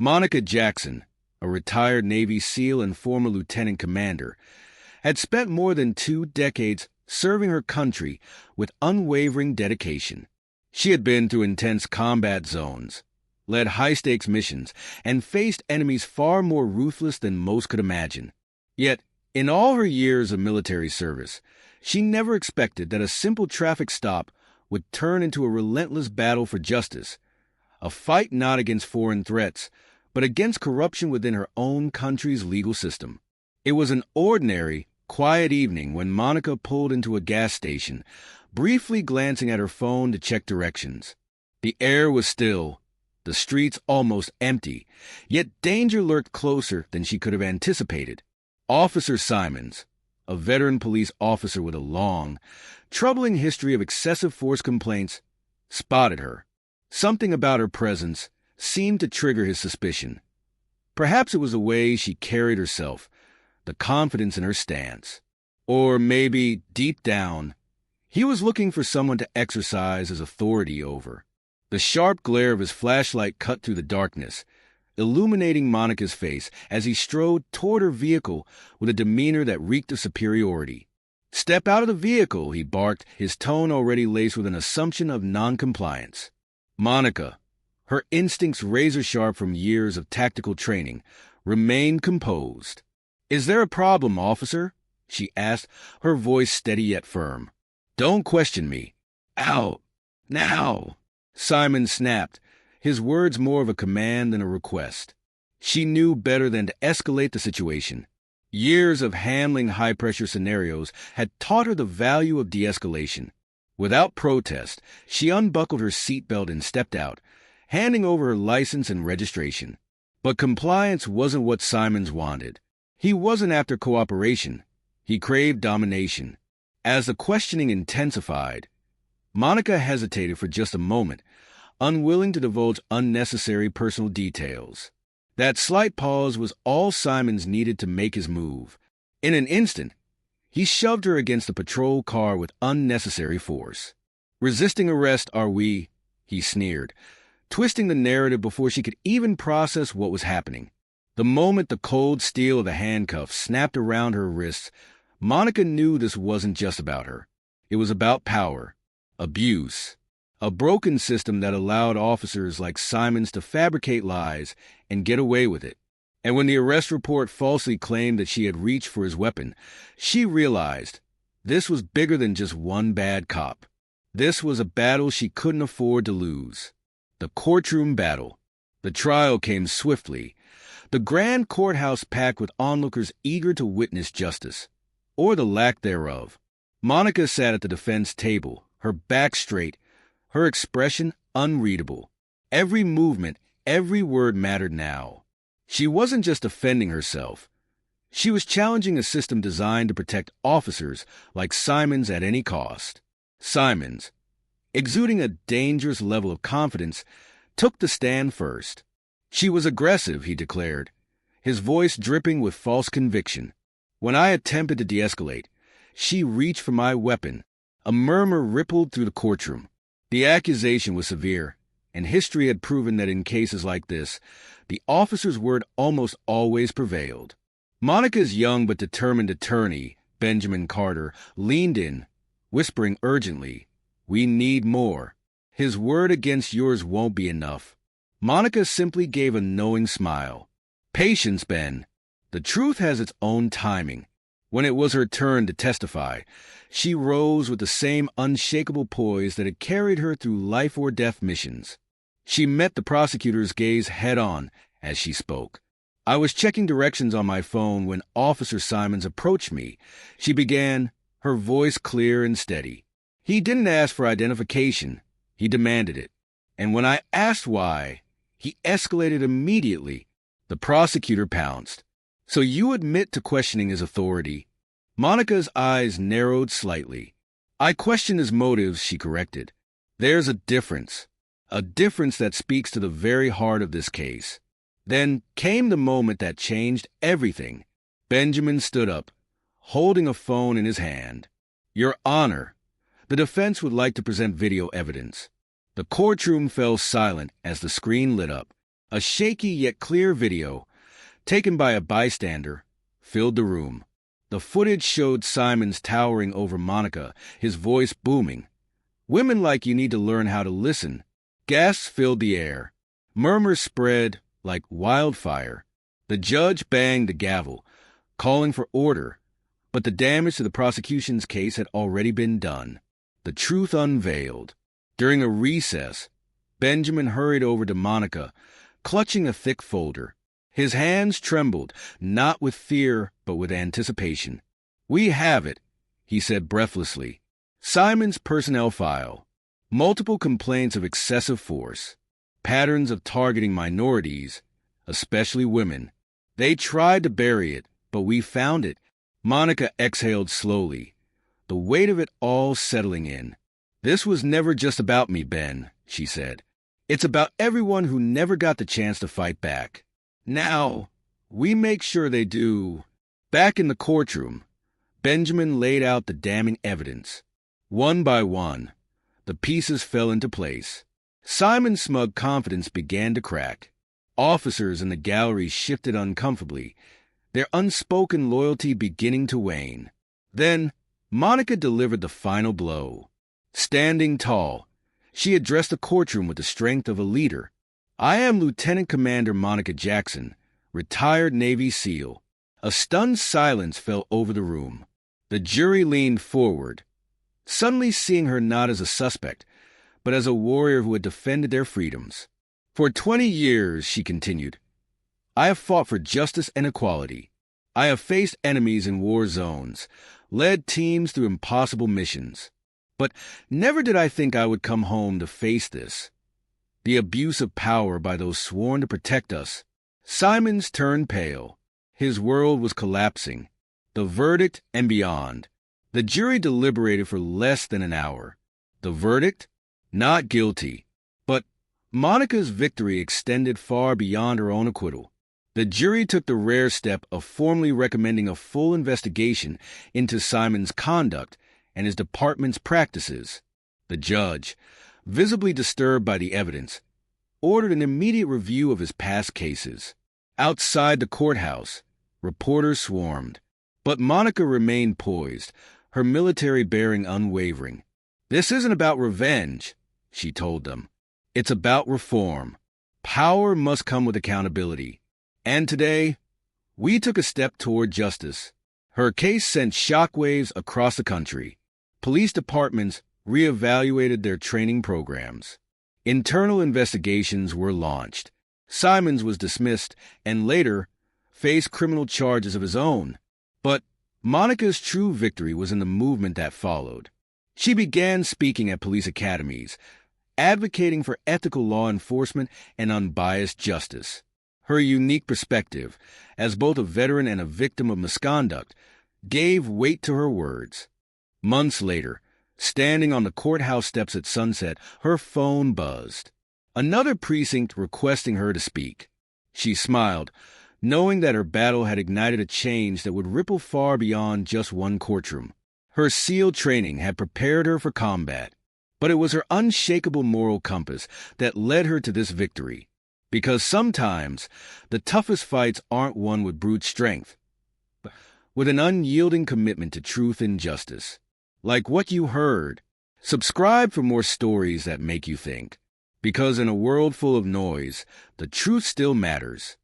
Monica Jackson, a retired Navy SEAL and former lieutenant commander, had spent more than 2 decades serving her country with unwavering dedication. She had been through intense combat zones, led high-stakes missions, and faced enemies far more ruthless than most could imagine. Yet, in all her years of military service, she never expected that a simple traffic stop would turn into a relentless battle for justice, a fight not against foreign threats, but against corruption within her own country's legal system. It was an ordinary, quiet evening when Monica pulled into a gas station, briefly glancing at her phone to check directions. The air was still, the streets almost empty, yet danger lurked closer than she could have anticipated. Officer Simons, a veteran police officer with a long, troubling history of excessive force complaints, spotted her. Something about her presence seemed to trigger his suspicion. Perhaps it was the way she carried herself, the confidence in her stance. Or maybe, deep down, he was looking for someone to exercise his authority over. The sharp glare of his flashlight cut through the darkness, illuminating Monica's face as he strode toward her vehicle with a demeanor that reeked of superiority. "Step out of the vehicle," he barked, his tone already laced with an assumption of noncompliance. Monica, her instincts razor-sharp from years of tactical training, remained composed. "Is there a problem, officer?" she asked, her voice steady yet firm. "Don't question me." "Out! Now!" Simon snapped, his words more of a command than a request. She knew better than to escalate the situation. Years of handling high-pressure scenarios had taught her the value of de-escalation. Without protest, she unbuckled her seatbelt and stepped out, handing over her license and registration. But compliance wasn't what Simons wanted. He wasn't after cooperation. He craved domination. As the questioning intensified, Monica hesitated for just a moment, unwilling to divulge unnecessary personal details. That slight pause was all Simons needed to make his move. In an instant, he shoved her against the patrol car with unnecessary force. "Resisting arrest, are we?" he sneered, twisting the narrative before she could even process what was happening. The moment the cold steel of the handcuffs snapped around her wrists, Monica knew this wasn't just about her. It was about power, abuse, a broken system that allowed officers like Simons to fabricate lies and get away with it. And when the arrest report falsely claimed that she had reached for his weapon, she realized this was bigger than just one bad cop. This was a battle she couldn't afford to lose. The courtroom battle. The trial came swiftly, the grand courthouse packed with onlookers eager to witness justice, or the lack thereof. Monica sat at the defense table, her back straight, her expression unreadable. Every movement, every word mattered now. She wasn't just defending herself. She was challenging a system designed to protect officers like Simons at any cost. Simons, exuding a dangerous level of confidence, took the stand first. "She was aggressive," he declared, his voice dripping with false conviction. "When I attempted to de-escalate, she reached for my weapon." A murmur rippled through the courtroom. The accusation was severe, and history had proven that in cases like this, the officer's word almost always prevailed. Monica's young but determined attorney, Benjamin Carter, leaned in, whispering urgently, "We need more. His word against yours won't be enough." Monica simply gave a knowing smile. "Patience, Ben. The truth has its own timing." When it was her turn to testify, she rose with the same unshakable poise that had carried her through life-or-death missions. She met the prosecutor's gaze head-on as she spoke. "I was checking directions on my phone when Officer Simons approached me," she began, her voice clear and steady. "He didn't ask for identification. He demanded it. And when I asked why, he escalated immediately." The prosecutor pounced. "So you admit to questioning his authority?" Monica's eyes narrowed slightly. "I question his motives," she corrected. "There's a difference that speaks to the very heart of this case." Then came the moment that changed everything. Benjamin stood up, holding a phone in his hand. "Your Honor, the defense would like to present video evidence." The courtroom fell silent as the screen lit up. A shaky yet clear video, taken by a bystander, filled the room. The footage showed Simons towering over Monica, his voice booming. "Women like you need to learn how to listen." Gasps filled the air. Murmurs spread like wildfire. The judge banged the gavel, calling for order, but the damage to the prosecution's case had already been done. The truth unveiled. During a recess, Benjamin hurried over to Monica, clutching a thick folder. His hands trembled, not with fear, but with anticipation. "We have it," he said breathlessly. "Simon's personnel file. Multiple complaints of excessive force. Patterns of targeting minorities, especially women. They tried to bury it, but we found it." Monica exhaled slowly, the weight of it all settling in. "This was never just about me, Ben," she said. "It's about everyone who never got the chance to fight back. Now, we make sure they do." Back in the courtroom, Benjamin laid out the damning evidence. One by one, the pieces fell into place. Simon's smug confidence began to crack. Officers in the gallery shifted uncomfortably, their unspoken loyalty beginning to wane. Then, Monica delivered the final blow. Standing tall, she addressed the courtroom with the strength of a leader. "I am Lieutenant Commander Monica Jackson, retired Navy SEAL." A stunned silence fell over the room. The jury leaned forward, suddenly seeing her not as a suspect, but as a warrior who had defended their freedoms. "For 20 years," she continued, "I have fought for justice and equality. I have faced enemies in war zones, led teams through impossible missions. But never did I think I would come home to face this. The abuse of power by those sworn to protect us." Simons turned pale. His world was collapsing. The verdict and beyond. The jury deliberated for less than an hour. The verdict? Not guilty. But Monica's victory extended far beyond her own acquittal. The jury took the rare step of formally recommending a full investigation into Simon's conduct and his department's practices. The judge, visibly disturbed by the evidence, ordered an immediate review of his past cases. Outside the courthouse, reporters swarmed. But Monica remained poised, her military bearing unwavering. "This isn't about revenge," she told them. "It's about reform. Power must come with accountability. And today, we took a step toward justice." Her case sent shockwaves across the country. Police departments reevaluated their training programs. Internal investigations were launched. Simons was dismissed and later faced criminal charges of his own. But Monica's true victory was in the movement that followed. She began speaking at police academies, advocating for ethical law enforcement and unbiased justice. Her unique perspective, as both a veteran and a victim of misconduct, gave weight to her words. Months later, standing on the courthouse steps at sunset, her phone buzzed. Another precinct requesting her to speak. She smiled, knowing that her battle had ignited a change that would ripple far beyond just one courtroom. Her SEAL training had prepared her for combat, but it was her unshakable moral compass that led her to this victory. Because sometimes the toughest fights aren't won with brute strength, but with an unyielding commitment to truth and justice. Like what you heard. Subscribe for more stories that make you think. Because in a world full of noise, the truth still matters.